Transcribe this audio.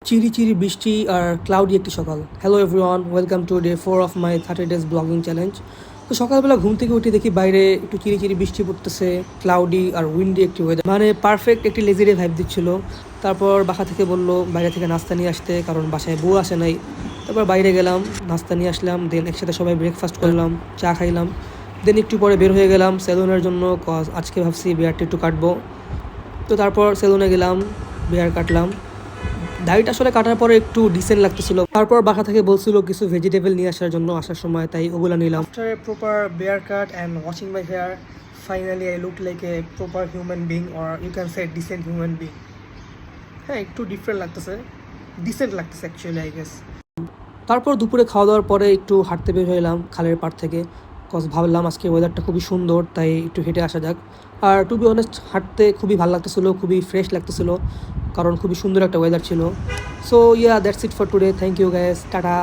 চিরি চিরি বৃষ্টি আর ক্লাউডি একটি সকাল। Hello everyone, welcome to day 4 of my 30 days blogging challenge. তো সকালবেলা ঘুম থেকে উঠে দেখি বাইরে একটু চিরি চিরি বৃষ্টি পড়তেছে, ক্লাউডি আর উইন্ডি একটি ওয়েদার, মানে পারফেক্ট একটি লেজারি ভাইব দিচ্ছিল। তারপর বাসা থেকে বললো বাইরে থেকে নাস্তা নিয়ে আসতে, কারণ বাসায় বউ আসে নাই। তারপর বাইরে গেলাম, নাস্তা নিয়ে আসলাম, দেন একসাথে সবাই ব্রেকফাস্ট করলাম, চা খাইলাম। দেন একটু পরে বের হয়ে গেলাম সেলুনের জন্য, কজ আজকে ভাবছি বিয়ারটা একটু কাটবো। তো তারপর সেলুনে গেলাম, বিয়ার কাটলাম। দাড়িটা আসলে কাটার পরে একটু ডিসেন্ট লাগতেছিল। তারপর বাসা থেকে বলছিল কিছু ভেজিটেবল নিয়ে আসার জন্য আসার সময়, তাই ওগুলো নিলাম। After a proper beard cut and washing my hair, finally I look like a proper human being, or you can say decent human being. হ্যাঁ, একটু ডিফারেন্ট লাগতেছে, ডিসেন্ট লাগতেছে অ্যাকচুয়ালি আই গেস। তারপর দুপুরে খাওয়া দাওয়ার পরে একটু হাঁটতে বের হলাম খালের পাড় থেকে, কজ ভাবলাম আজকে ওয়েদারটা খুবই সুন্দর, তাই একটু হেঁটে আসা যাক। আর টু বি অনেস্ট হাঁটতে খুবই ভালো লাগতেছিলো, খুবই ফ্রেশ লাগতেছিলো, কারণ খুবই সুন্দর একটা ওয়েদার ছিল। So yeah, that's it for today. Thank you guys, tata.